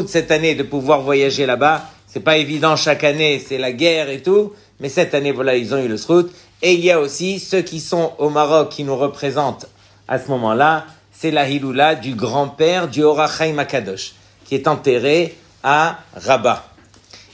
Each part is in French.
cette année de pouvoir voyager là-bas. C'est pas évident chaque année, c'est la guerre et tout. Mais cette année, voilà, ils ont eu le zrout. Et il y a aussi ceux qui sont au Maroc, qui nous représentent à ce moment-là. C'est la Hiloula du grand-père du Or HaChaim HaKadosh, qui est enterré à Rabat.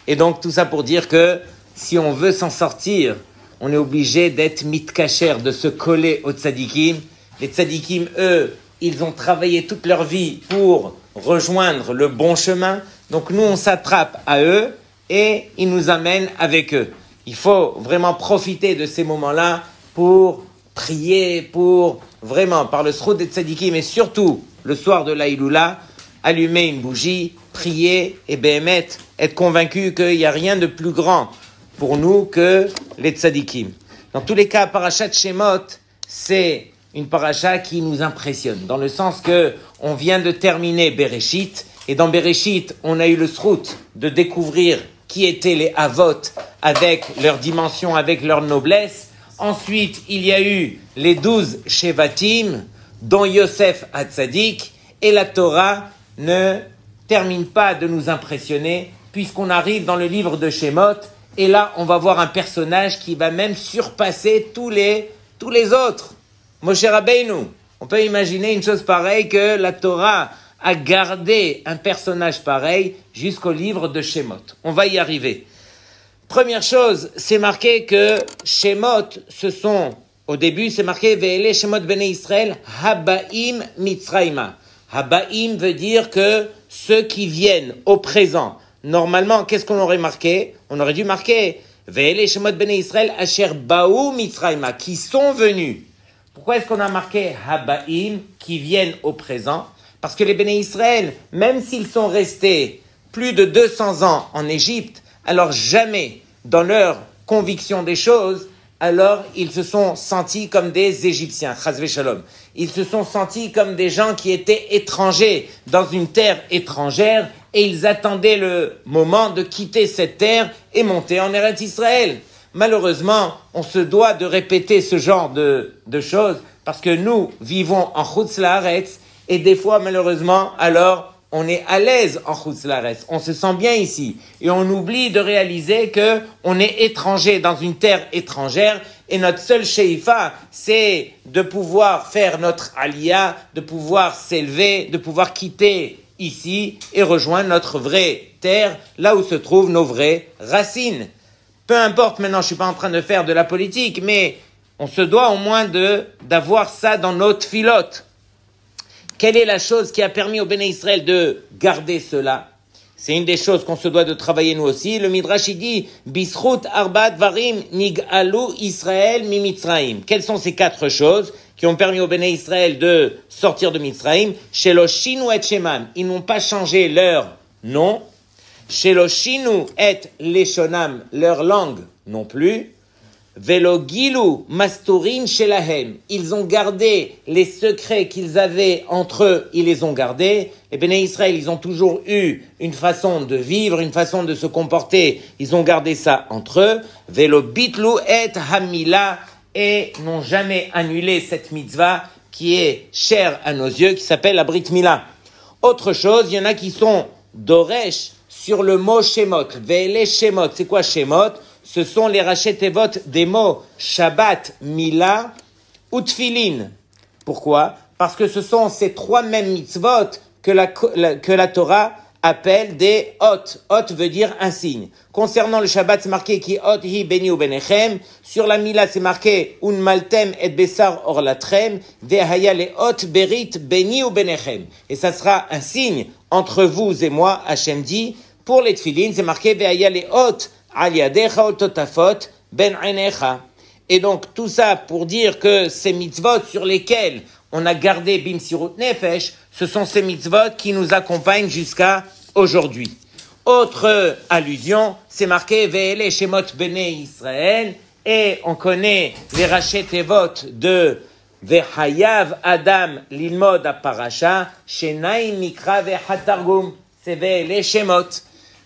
Et donc, tout ça pour dire que si on veut s'en sortir, on est obligé d'être mitkacher, de se coller aux tzadikim. Les tzadikim, eux, ils ont travaillé toute leur vie pour rejoindre le bon chemin. Donc, nous, on s'attrape à eux et ils nous amènent avec eux. Il faut vraiment profiter de ces moments-là pour prier, pour vraiment, par le sroud des tzadikim, mais surtout le soir de l'Aïloula, allumer une bougie, prier et béhémet, être convaincu qu'il n'y a rien de plus grand pour nous que les tzadikim. Dans tous les cas, Parashat Shemot, c'est une paracha qui nous impressionne, dans le sens que on vient de terminer Bereshit, et dans Bereshit, on a eu le srout de découvrir qui étaient les Avot avec leur dimension, avec leur noblesse. Ensuite, il y a eu les 12 Shevatim, dont Yosef Hatzadik, et la Torah ne termine pas de nous impressionner, puisqu'on arrive dans le livre de Shemot, et là, on va voir un personnage qui va même surpasser tous les autres. Moshe Rabbeinu. On peut imaginer une chose pareille, que la Torah a gardé un personnage pareil jusqu'au livre de Shemot. On va y arriver. Première chose, c'est marqué que Shemot, au début, c'est marqué Ve'ele Shemot Bnei Israël Habaim Mitzrayma. Habaim veut dire que ceux qui viennent au présent. Normalement, qu'est-ce qu'on aurait marqué? On aurait dû marquer Ve'ele Shemot Bnei Israël Asher Baou Mitzrayma, qui sont venus. Pourquoi est-ce qu'on a marqué Habaim, qui viennent au présent? Parce que les Béné Israël, même s'ils sont restés plus de 200 ans en Égypte, alors jamais, dans leur conviction des choses, alors ils se sont sentis comme des Égyptiens, chas v'shalom. Ils se sont sentis comme des gens qui étaient étrangers dans une terre étrangère, et ils attendaient le moment de quitter cette terre et monter en Eretz Israël. Malheureusement, on se doit de répéter ce genre de choses, parce que nous vivons en Chutz La'aretz, et des fois, malheureusement, alors, on est à l'aise en Chutz La'aretz. On se sent bien ici. Et on oublie de réaliser que on est étranger dans une terre étrangère. Et notre seul sheifa, c'est de pouvoir faire notre aliyah, de pouvoir s'élever, de pouvoir quitter ici et rejoindre notre vraie terre, là où se trouvent nos vraies racines. Peu importe, maintenant, je suis pas en train de faire de la politique, mais on se doit au moins d'avoir ça dans notre filote. Quelle est la chose qui a permis au Béné Israël de garder cela? C'est une des choses qu'on se doit de travailler nous aussi. Le Midrash, il dit, Bisrut arba dvarim nig'alu Israël mi Mitzraim. Quelles sont ces 4 choses qui ont permis au Béné Israël de sortir de Mitzraim? Shelo shinu et shemam. Ils n'ont pas changé leur nom. Shelo shinu et leshonam. Leur langue non plus. Velo gilu masturin shelahem. Ils ont gardé les secrets qu'ils avaient entre eux, ils les ont gardés. Les Béné Israël, ils ont toujours eu une façon de vivre, une façon de se comporter. Ils ont gardé ça entre eux. Velo bitlu et hamila. Et n'ont jamais annulé cette mitzvah qui est chère à nos yeux, qui s'appelle la Brit Mila. Autre chose, il y en a qui sont doresh sur le mot Shemot. Ve'ele Shemot. C'est quoi Shemot? Ce sont les rachetevot des mots Shabbat, Mila ou Tfilin. Pourquoi? Parce que ce sont ces 3 mêmes mitzvot que la Torah appelle des hot. Hot veut dire un signe. Concernant le Shabbat, c'est marqué ki hot hi beni u benechem. Sur la Mila, c'est marqué un maltem et besar orlatrem. Vehaya le hot berit beni u benechem. Et ça sera un signe entre vous et moi, Hachem dit. Pour les Tfilin, c'est marqué vehaya le hot Aliadecha ototafot ben einecha. Et donc, tout ça pour dire que ces mitzvot sur lesquels on a gardé Bimsirut Nefesh, ce sont ces mitzvot qui nous accompagnent jusqu'à aujourd'hui. Autre allusion, c'est marqué Ve'ele Shemot Bnei Israël, et on connaît les rachetevot de Ve'hayav Adam Lilmod Aparasha, Shenaim Mikra Ve'hatargum, c'est Ve'ele Shemot.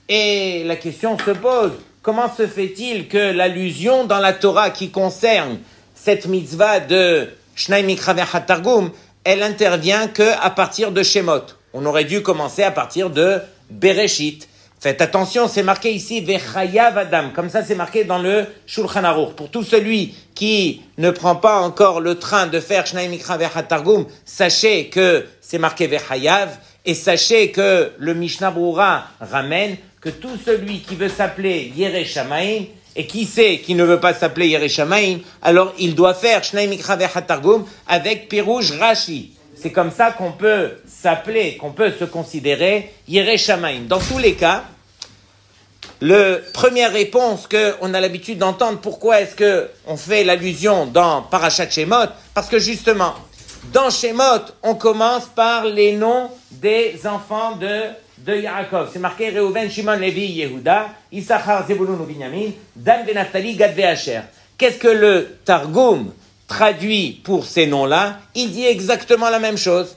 Et la question se pose, comment se fait-il que l'allusion dans la Torah qui concerne cette mitzvah de Shnai Mikra Ve'Hatargum, elle intervient que à partir de Shemot? On aurait dû commencer à partir de Bereshit. Faites attention, c'est marqué ici Vechayav Adam. Comme ça, c'est marqué dans le Shulchan Aruch. Pour tout celui qui ne prend pas encore le train de faire Shnai Mikra Vechat Targum, sachez que c'est marqué Vechayav. Et sachez que le Mishnah Brura ramène que tout celui qui veut s'appeler Yerei Shamayim, et qui sait qui ne veut pas s'appeler Yerei Shamayim, alors il doit faire Shnai Mikra Vechat Targum avec Pirouj Rashi. C'est comme ça qu'on peut s'appeler, qu'on peut se considérer Yerei Shamayim. Dans tous les cas, première réponse qu'on a l'habitude d'entendre, pourquoi est-ce que on fait l'allusion dans Parashat Shemot? Parce que justement, dans Shemot, on commence par les noms des enfants de Yaakov. C'est marqué Reuven, Shimon, Lévi, Yehuda, Issachar, Zebulun ou Binyamin, Dan, Naphtali, Gad, Asher. Qu'est-ce que le Targum traduit pour ces noms-là? Il dit exactement la même chose.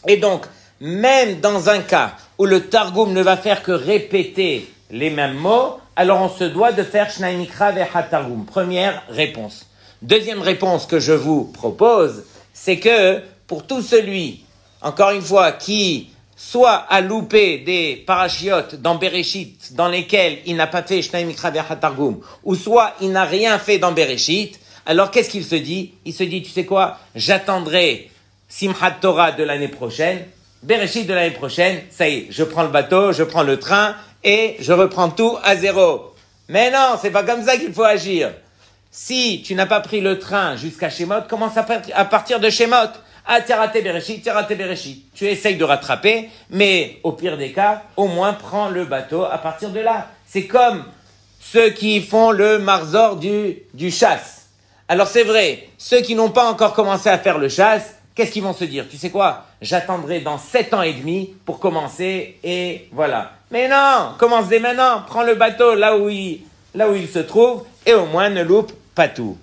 Et donc, même dans un cas où le Targum ne va faire que répéter les mêmes mots, alors on se doit de faire Shnai Mikra Vechat Targum. Première réponse. Deuxième réponse que je vous propose, c'est que pour tout celui, encore une fois, qui soit a loupé des parachiotes dans Bereshit, dans lesquels il n'a pas fait Shnai Mikra Vechat Targum, ou soit il n'a rien fait dans Bereshit, alors qu'est-ce qu'il se dit? Il se dit, tu sais quoi? J'attendrai Simchat Torah de l'année prochaine, Bereshit de l'année prochaine, ça y est, je prends le bateau, je prends le train, et je reprends tout à zéro. Mais non, c'est pas comme ça qu'il faut agir. Si tu n'as pas pris le train jusqu'à Shemot, commence à partir de Shemot. Ah, t'as raté Bereshit. Tu essayes de rattraper, mais au pire des cas, au moins prends le bateau à partir de là. C'est comme ceux qui font le marzor du chasse. Alors c'est vrai, ceux qui n'ont pas encore commencé à faire le chasse, qu'est-ce qu'ils vont se dire? Tu sais quoi? J'attendrai dans 7 ans et demi pour commencer et voilà. Mais non, commence dès maintenant. Prends le bateau là où il se trouve et au moins ne loupe pas tout.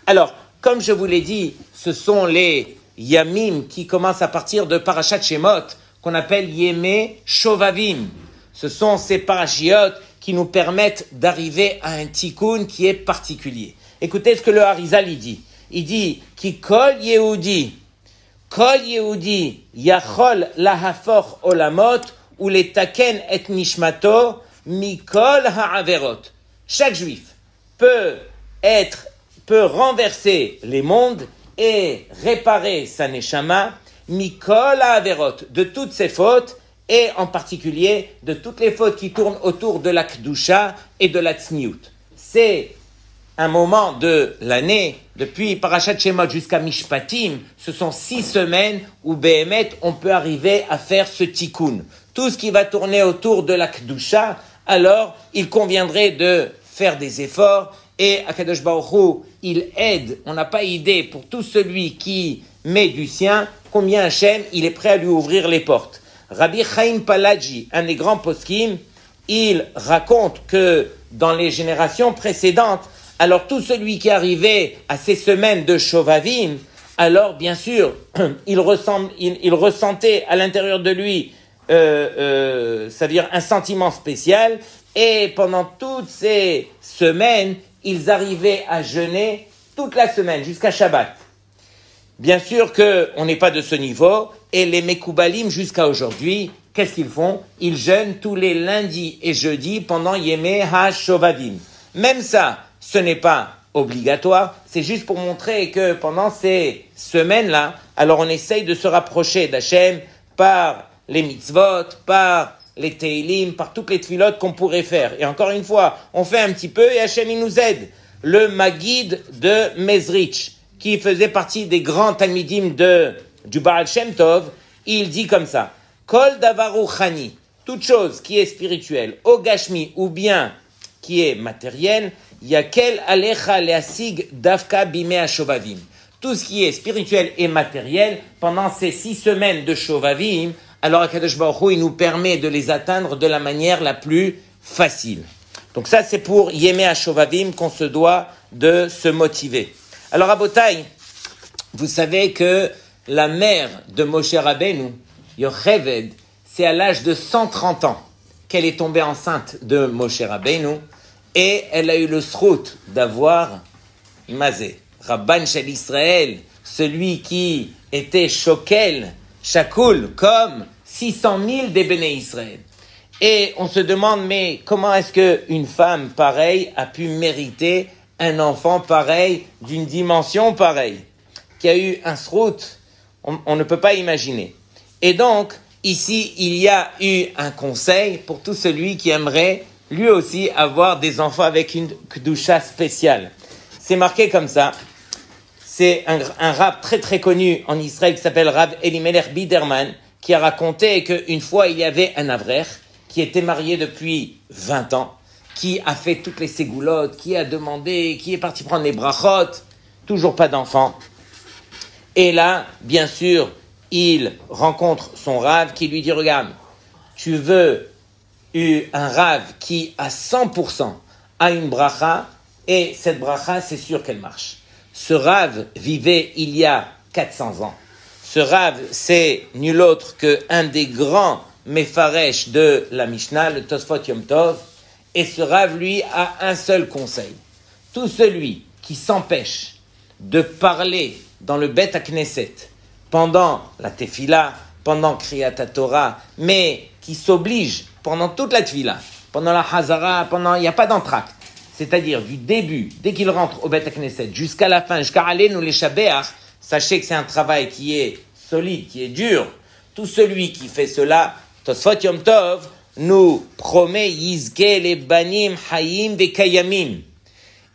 Alors, comme je vous l'ai dit, ce sont les Yamim qui commencent à partir de Parashat Shemot qu'on appelle Yemei Shovavim. Ce sont ces parachiotes qui nous permettent d'arriver à un tikkun qui est particulier. Écoutez ce que le Harizal dit. Il dit Ki kol Yehudi yachol lahafoch olamot ou les taken et nishmato mikol ha'averot. Chaque juif peut renverser les mondes et réparer sa neshama mikol ha'averot, de toutes ses fautes et en particulier de toutes les fautes qui tournent autour de la kedusha et de la tzniut. C'est un moment de l'année, depuis Parashat Shemot jusqu'à Mishpatim, ce sont 6 semaines où Behemet, on peut arriver à faire ce tikkun. Tout ce qui va tourner autour de la Kedusha, alors il conviendrait de faire des efforts et Akadosh Baruch Hu, il aide. On n'a pas idée pour tout celui qui met du sien, combien Hachem, il est prêt à lui ouvrir les portes. Rabbi Chaim Palaji, un des grands poskim, il raconte que dans les générations précédentes, alors tout celui qui arrivait à ces semaines de Shovavim, alors bien sûr, il ressentait à l'intérieur de lui, c'est-à-dire un sentiment spécial, et pendant toutes ces semaines, ils arrivaient à jeûner toute la semaine, jusqu'à Shabbat. Bien sûr qu'on n'est pas de ce niveau, et les Mekoubalim jusqu'à aujourd'hui, qu'est-ce qu'ils font? Ils jeûnent tous les lundis et jeudis pendant Yemei HaShovavim. Même ça, ce n'est pas obligatoire, c'est juste pour montrer que pendant ces semaines-là, alors on essaye de se rapprocher d'Hachem par les mitzvot, par les teilim, par toutes les tfilotes qu'on pourrait faire. Et encore une fois, on fait un petit peu et Hachem il nous aide. Le Maguid de Mezrich, qui faisait partie des grands talmidim du Baal Shem Tov, il dit comme ça, Kol davaru chani, toute chose qui est spirituelle, au gashmi ou bien qui est matérielle, yakel alecha leasig davka bimei shovavim. Tout ce qui est spirituel et matériel, pendant ces 6 semaines de Shovavim, alors Akadosh Baruch Hu, il nous permet de les atteindre de la manière la plus facile. Donc ça, c'est pour Yemei HaShovavim qu'on se doit de se motiver. Alors, Rabotai, vous savez que la mère de Moshe Rabbeinu, Yocheved, c'est à l'âge de 130 ans qu'elle est tombée enceinte de Moshe Rabbeinu et elle a eu le srout d'avoir Mazé, Rabban Shel Israël, celui qui était Shokel, Shakul, comme 600 000 des Béné Israël. Et on se demande, mais comment est-ce qu'une femme pareille a pu mériter un enfant pareil, d'une dimension pareille, qui a eu un srout, on ne peut pas imaginer. Et donc, ici, il y a eu un conseil pour tout celui qui aimerait lui aussi avoir des enfants avec une kedusha spéciale. C'est marqué comme ça. C'est un rab très très connu en Israël qui s'appelle Rav Elimelech Biderman, qui a raconté qu'une fois il y avait un avrer qui était marié depuis 20 ans, qui a fait toutes les ségoulottes, qui a demandé, qui est parti prendre les brachot, toujours pas d'enfant. Et là, bien sûr, il rencontre son rave qui lui dit, regarde, tu veux un rave qui à 100% a une bracha, et cette bracha, c'est sûr qu'elle marche. Ce rave vivait il y a 400 ans. Ce rave, c'est nul autre qu'un des grands Mefaresh de la Mishnah, le Tosfot Yom Tov, et ce rave, lui, a un seul conseil. Tout celui qui s'empêche de parler dans le Bet HaKnesset pendant la Tefila, pendant Kriyat HaTorah, mais qui s'oblige pendant toute la Tefila, pendant la Hazara, il n'y a pas d'entracte. C'est-à-dire du début, dès qu'il rentre au Bet HaKnesset, jusqu'à la fin, jusqu'à Aleinu les Shabeach, sachez que c'est un travail qui est solide, qui est dur. Tout celui qui fait cela, Tosfot Yom Tov nous promet Yizke les banim hayim vekayamim.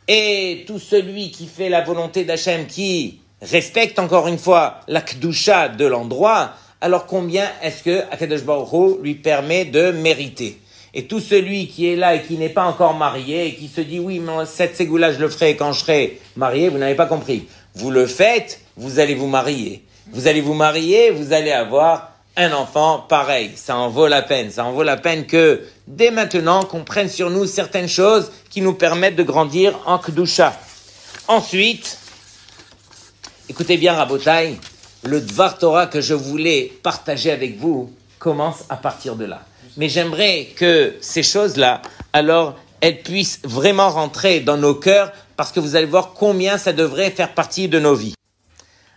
Et tout celui qui fait la volonté d'Hachem, qui respecte encore une fois la kedusha de l'endroit, alors combien est-ce que Akadosh Baruch Hu lui permet de mériter? Et tout celui qui est là et qui n'est pas encore marié et qui se dit oui, mais cette ségoula je le ferai quand je serai marié, vous n'avez pas compris. Vous le faites, vous allez vous marier. Vous allez vous marier, vous allez avoir un enfant pareil. Ça en vaut la peine. Ça en vaut la peine que dès maintenant qu'on prenne sur nous certaines choses qui nous permettent de grandir en kedusha. Ensuite, écoutez bien Rabotai, le Dvar Torah que je voulais partager avec vous commence à partir de là. Mais j'aimerais que ces choses-là, alors, elles puissent vraiment rentrer dans nos cœurs parce que vous allez voir combien ça devrait faire partie de nos vies.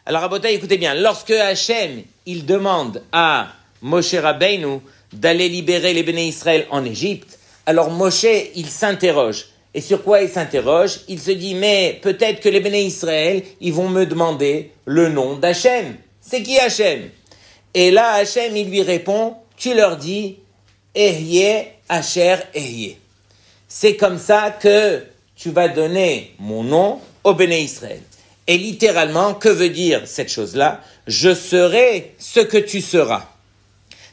Alors, Rabotai, écoutez bien, lorsque Hachem, il demande à Moshe Rabbeinu d'aller libérer les Béné Israël en Égypte, alors Moshe, il s'interroge. Et sur quoi il s'interroge? Il se dit, mais peut-être que les Béné Israël, ils vont me demander le nom d'Hachem. C'est qui Hachem? Et là, Hachem, il lui répond, tu leur dis, Ehyeh Asher Ehyeh. C'est comme ça que tu vas donner mon nom au Béné Israël. Et littéralement, que veut dire cette chose-là? Je serai ce que tu seras.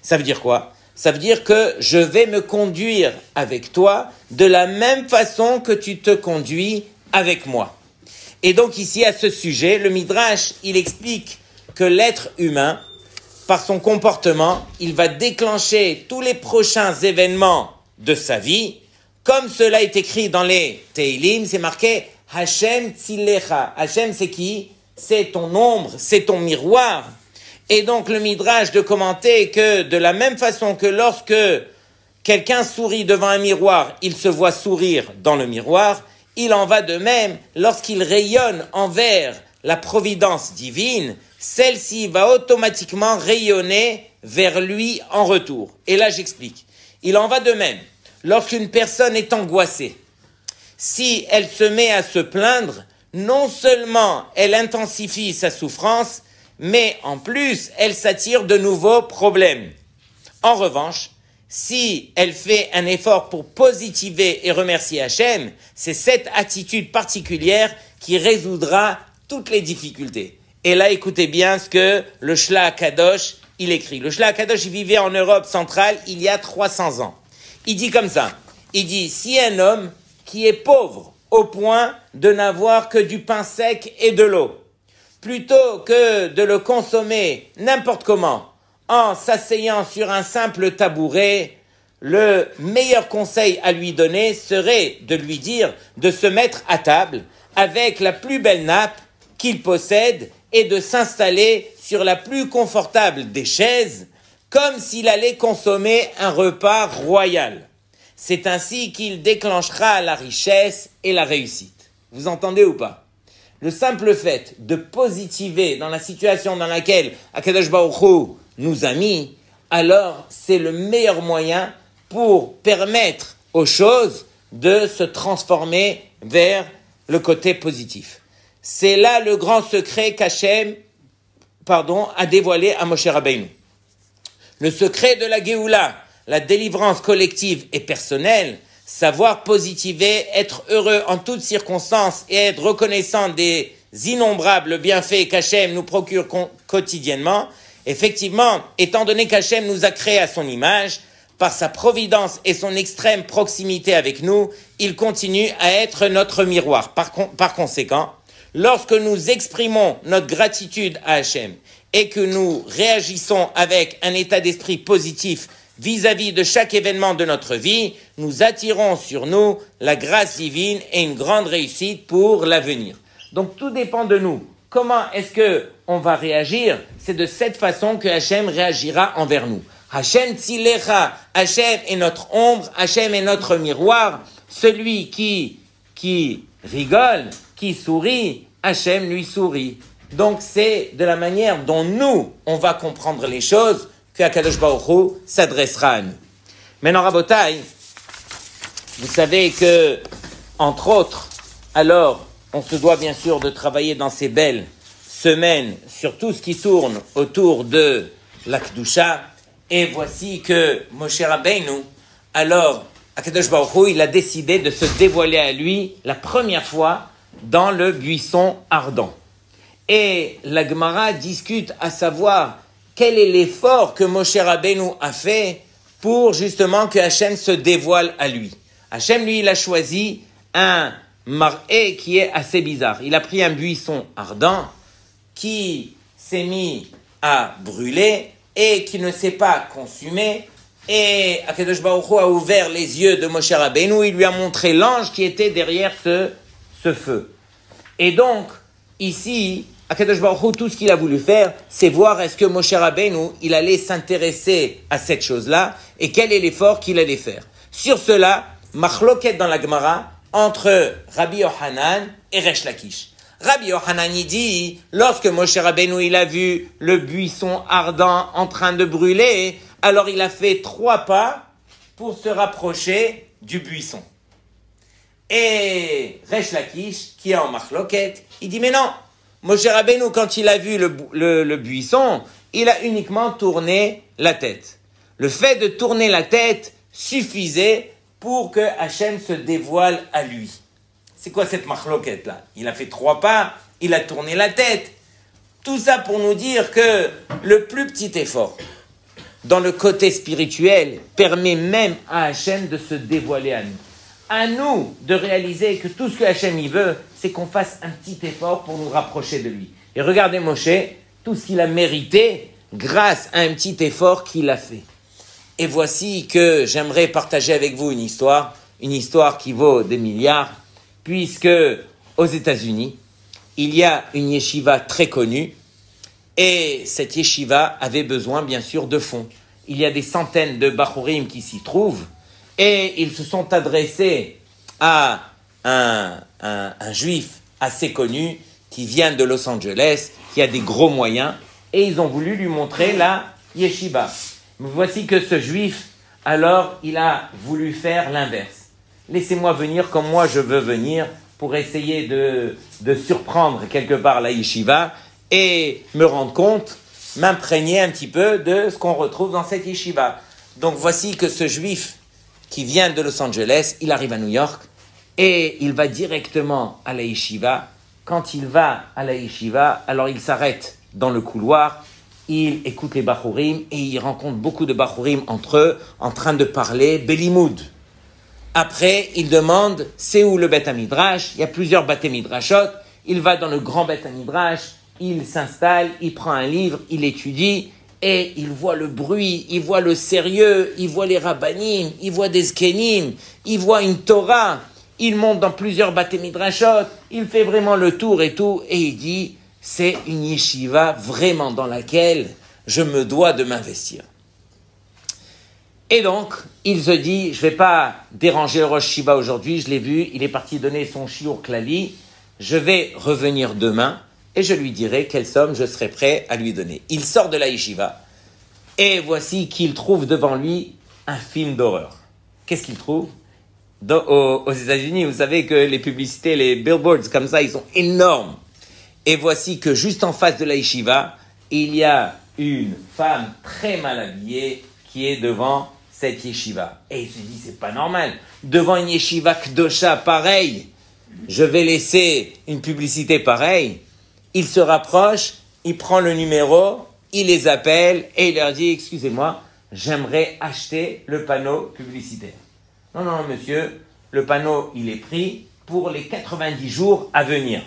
Ça veut dire quoi? Ça veut dire que je vais me conduire avec toi de la même façon que tu te conduis avec moi. Et donc ici, à ce sujet, le Midrash, il explique que l'être humain, par son comportement, il va déclencher tous les prochains événements de sa vie. Comme cela est écrit dans les Teilim, c'est marqué Hashem Tzilecha. Hashem, c'est qui? C'est ton ombre, c'est ton miroir. Et donc le Midrash de commenter que de la même façon que lorsque quelqu'un sourit devant un miroir, il se voit sourire dans le miroir, il en va de même lorsqu'il rayonne envers la providence divine, celle-ci va automatiquement rayonner vers lui en retour. Et là, j'explique. Il en va de même. Lorsqu'une personne est angoissée, si elle se met à se plaindre, non seulement elle intensifie sa souffrance, mais en plus, elle s'attire de nouveaux problèmes. En revanche, si elle fait un effort pour positiver et remercier Hachem, c'est cette attitude particulière qui résoudra toutes les difficultés. Et là, écoutez bien ce que le Shla HaKadosh, il écrit. Le Shla HaKadosh, il vivait en Europe centrale il y a 300 ans. Il dit comme ça. Il dit, si un homme qui est pauvre au point de n'avoir que du pain sec et de l'eau, plutôt que de le consommer n'importe comment, en s'asseyant sur un simple tabouret, le meilleur conseil à lui donner serait de lui dire de se mettre à table avec la plus belle nappe qu'il possède et de s'installer sur la plus confortable des chaises, comme s'il allait consommer un repas royal. C'est ainsi qu'il déclenchera la richesse et la réussite. Vous entendez ou pas? Le simple fait de positiver dans la situation dans laquelle Akadosh Baruch Hu nous a mis, alors c'est le meilleur moyen pour permettre aux choses de se transformer vers le côté positif. C'est là le grand secret qu'Hachem, a dévoilé à Moshe Rabbeinu. Le secret de la Géoula, la délivrance collective et personnelle, savoir positiver, être heureux en toutes circonstances et être reconnaissant des innombrables bienfaits qu'Hachem nous procure quotidiennement. Effectivement, étant donné qu'Hachem nous a créés à son image, par sa providence et son extrême proximité avec nous, il continue à être notre miroir. Par conséquent, lorsque nous exprimons notre gratitude à Hachem et que nous réagissons avec un état d'esprit positif vis-à-vis de chaque événement de notre vie, nous attirons sur nous la grâce divine et une grande réussite pour l'avenir. Donc tout dépend de nous. Comment est-ce que on va réagir? C'est de cette façon que Hachem réagira envers nous. Hachem tzilecha, Hachem est notre ombre, Hachem est notre miroir. Celui qui rigole, qui sourit, Hachem lui sourit. Donc c'est de la manière dont nous, on va comprendre les choses que Akadosh Baruch Hu s'adressera à nous. Maintenant, Rabotai, vous savez que, entre autres, alors, on se doit bien sûr de travailler dans ces belles semaines sur tout ce qui tourne autour de la Kedusha. Et voici que Moshe Rabbeinu, alors, Akadosh Baruch Hu, il a décidé de se dévoiler à lui la première fois dans le buisson ardent. Et la Gemara discute à savoir quel est l'effort que Moshe Rabbeinu a fait pour justement que Hachem se dévoile à lui. Hachem, lui, il a choisi un mar'é qui est assez bizarre. Il a pris un buisson ardent qui s'est mis à brûler et qui ne s'est pas consumé. Et Akadosh Baruch Hu a ouvert les yeux de Moshe Rabbeinu. Il lui a montré l'ange qui était derrière ce feu. Et donc, ici, Akadosh Baruch Hu, tout ce qu'il a voulu faire, c'est voir est-ce que Moshe Rabbeinu, il allait s'intéresser à cette chose-là et quel est l'effort qu'il allait faire. Sur cela, machloket dans la Gemara entre Rabbi Yochanan et Resh Lakish. Rabbi Yochanan il dit, lorsque Moshe Rabbeinu il a vu le buisson ardent en train de brûler, alors il a fait 3 pas pour se rapprocher du buisson. Et Resh Lakish, qui est en machloket, il dit mais non, Moshe Rabbeinu quand il a vu le buisson, il a uniquement tourné la tête. Le fait de tourner la tête suffisait pour que Hachem se dévoile à lui. C'est quoi cette machloket là? Il a fait 3 pas, il a tourné la tête. Tout ça pour nous dire que le plus petit effort dans le côté spirituel permet même à Hachem de se dévoiler à nous. À nous de réaliser que tout ce que Hachem y veut, c'est qu'on fasse un petit effort pour nous rapprocher de lui. Et regardez Moshe, tout ce qu'il a mérité grâce à un petit effort qu'il a fait. Et voici que j'aimerais partager avec vous une histoire qui vaut des milliards, puisque aux États-Unis, il y a une yeshiva très connue, et cette yeshiva avait besoin bien sûr de fonds. Il y a des centaines de bachurim qui s'y trouvent, et ils se sont adressés à un juif assez connu qui vient de Los Angeles, qui a des gros moyens, et ils ont voulu lui montrer la yeshiva. Mais voici que ce juif, alors, il a voulu faire l'inverse. Laissez-moi venir comme moi je veux venir pour essayer de surprendre quelque part la yeshiva et me rendre compte, m'imprégner un petit peu de ce qu'on retrouve dans cette yeshiva. Donc voici que ce juif qui vient de Los Angeles, il arrive à New York et il va directement à la yeshiva. Quand il va à la yeshiva, alors il s'arrête dans le couloir, il écoute les bachurim et il rencontre beaucoup de bachurim entre eux en train de parler Belimoud. Après, il demande c'est où le Beth Midrash. Il y a plusieurs Beth Midrashot. Il va dans le grand Beth Midrash, il s'installe, il prend un livre, il étudie et il voit le bruit, il voit le sérieux, il voit les rabbanim, il voit des zkenim, il voit une Torah. Il monte dans plusieurs Beth Midrashot, il fait vraiment le tour et tout et il dit c'est une yeshiva vraiment dans laquelle je me dois de m'investir. Et donc, il se dit, je ne vais pas déranger le Rosh Shiva aujourd'hui, je l'ai vu, il est parti donner son shiur klali, je vais revenir demain et je lui dirai quelle somme je serai prêt à lui donner. Il sort de la yeshiva et voici qu'il trouve devant lui un film d'horreur. qu'est-ce qu'il trouve? Aux États-Unis, vous savez que les publicités, les billboards comme ça, ils sont énormes. Et voici que juste en face de la yeshiva, il y a une femme très mal habillée qui est devant cette yeshiva. Et il se dit, c'est pas normal. Devant une yeshiva Kdosha pareille, je vais laisser une publicité pareille. Il se rapproche, il prend le numéro, il les appelle et il leur dit, excusez-moi, j'aimerais acheter le panneau publicitaire. Non, non, monsieur, le panneau, il est pris pour les 90 jours à venir.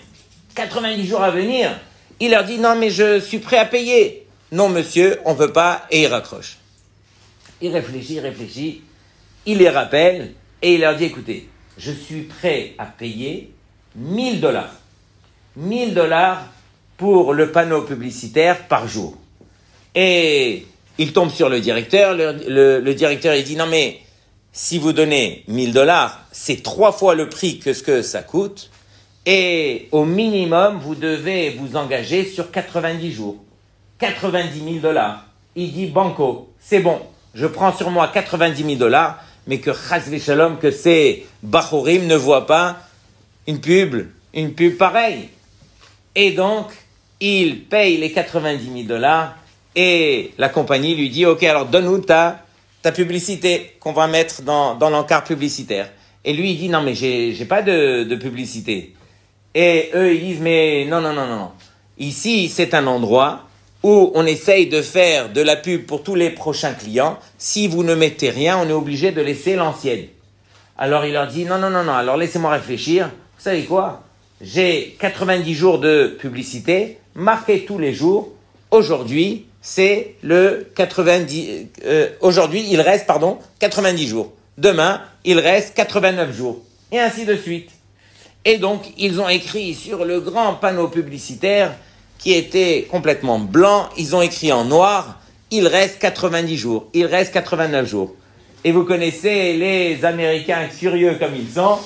90 jours à venir. Il leur dit, non, mais je suis prêt à payer. Non, monsieur, on ne veut pas, et il raccroche. Il réfléchit, il les rappelle, et il leur dit, écoutez, je suis prêt à payer $1,000. $1,000 pour le panneau publicitaire par jour. Et il tombe sur le directeur, le directeur, il dit, non, mais si vous donnez $1,000, c'est 3 fois le prix que ce que ça coûte, et au minimum, vous devez vous engager sur 90 jours. $90 000. Il dit, banco, c'est bon, je prends sur moi $90 000, mais que chas v'shalom, que ces bachorim ne voient pas une pub pareille. Et donc, il paye les $90 000, et la compagnie lui dit, ok, alors donne-nous ta publicité qu'on va mettre dans l'encart publicitaire. Et lui, il dit, non, mais j'ai pas de publicité. Et eux, ils disent, mais non. Ici, c'est un endroit où on essaye de faire de la pub pour tous les prochains clients. Si vous ne mettez rien, on est obligé de laisser l'ancienne. Alors, il leur dit, non, alors laissez-moi réfléchir. Vous savez quoi? J'ai 90 jours de publicité, marqués tous les jours. Aujourd'hui, c'est le 90, aujourd'hui, il reste, 90 jours. Demain, il reste 89 jours. Et ainsi de suite. Et donc, ils ont écrit sur le grand panneau publicitaire qui était complètement blanc, ils ont écrit en noir, il reste 90 jours, il reste 89 jours. Et vous connaissez les Américains curieux comme ils sont.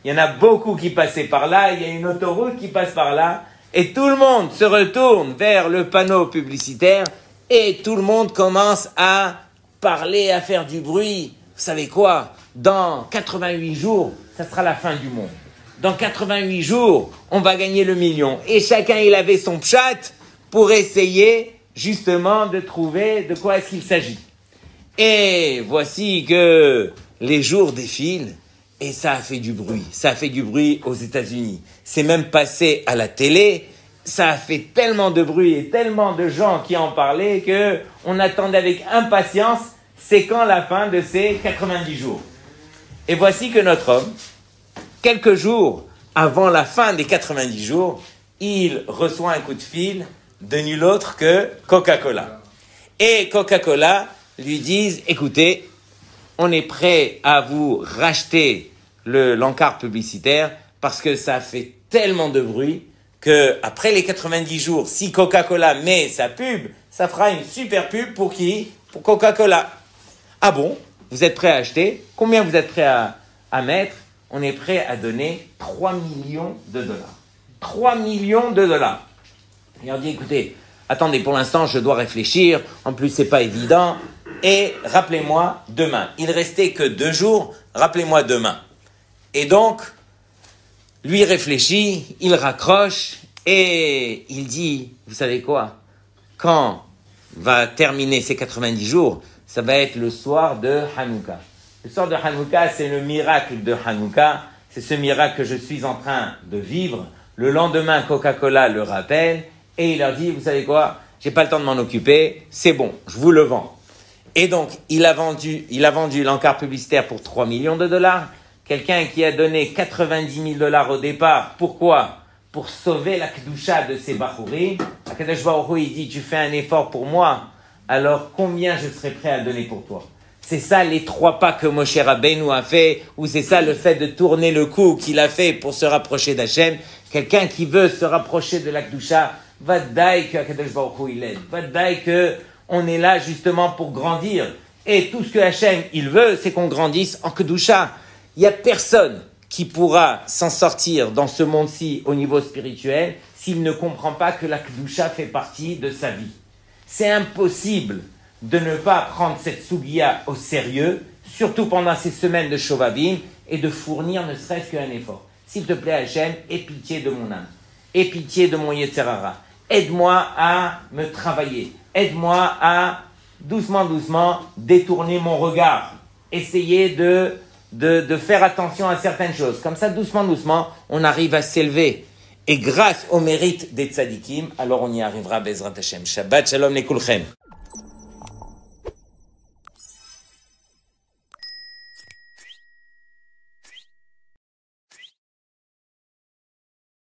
Il y en a beaucoup qui passaient par là, il y a une autoroute qui passe par là, et tout le monde se retourne vers le panneau publicitaire, et tout le monde commence à parler, à faire du bruit. Vous savez quoi? Dans 88 jours, ça sera la fin du monde. Dans 88 jours, on va gagner le million. Et chacun, il avait son pchat pour essayer justement de trouver de quoi est-ce qu'il s'agit. Et voici que les jours défilent et ça a fait du bruit. Ça a fait du bruit aux États-Unis. C'est même passé à la télé. Ça a fait tellement de bruit et tellement de gens qui en parlaient que on attendait avec impatience c'est quand la fin de ces 90 jours. Et voici que notre homme, quelques jours avant la fin des 90 jours, il reçoit un coup de fil de nul autre que Coca-Cola. Et Coca-Cola lui dit, écoutez, on est prêt à vous racheter l'encart publicitaire parce que ça fait tellement de bruit que après les 90 jours, si Coca-Cola met sa pub, ça fera une super pub pour qui? Pour Coca-Cola. Ah bon? Vous êtes prêt à acheter? Combien vous êtes prêt à mettre? On est prêt à donner $3 millions. $3 millions. Il leur dit, écoutez, attendez, pour l'instant, je dois réfléchir. En plus, c'est pas évident. Et rappelez-moi demain. Il restait que 2 jours. Rappelez-moi demain. Et donc, lui réfléchit, il raccroche et il dit, vous savez quoi? Quand va terminer ces 90 jours, ça va être le soir de Hanouka. Le soir de Hanouka, c'est le miracle de Hanouka. C'est ce miracle que je suis en train de vivre. Le lendemain, Coca-Cola le rappelle et il leur dit, vous savez quoi? J'ai pas le temps de m'en occuper. C'est bon, je vous le vends. Et donc, il a vendu l'encart publicitaire pour $3 millions. Quelqu'un qui a donné $90 000 au départ. Pourquoi? Pour sauver la kedusha de ses bachourim. Akadosh Baruch Hu, il dit, tu fais un effort pour moi, alors combien je serai prêt à donner pour toi? C'est ça les 3 pas que Moshe Rabbeinu a fait, ou c'est ça le fait de tourner le cou qu'il a fait pour se rapprocher d'Hachem. Quelqu'un qui veut se rapprocher de la kedusha, vadaï que Akadosh Baruch Hu il aide. Vadaï que on est là justement pour grandir. Et tout ce que Hachem il veut, c'est qu'on grandisse en kedusha. Il n'y a personne qui pourra s'en sortir dans ce monde-ci au niveau spirituel s'il ne comprend pas que la kedusha fait partie de sa vie. C'est impossible de ne pas prendre cette sougia au sérieux surtout pendant ces semaines de Shovavim, et de fournir ne serait-ce qu'un effort. S'il te plaît, Hachem, aie pitié de mon âme, aie pitié de mon Yetzerara. Aide-moi à me travailler, aide-moi à, doucement, détourner mon regard, essayer de faire attention à certaines choses. Comme ça, doucement, on arrive à s'élever. Et grâce au mérite des tzadikim, alors on y arrivera, Bezrat Hashem. Shabbat Shalom Lekulchem.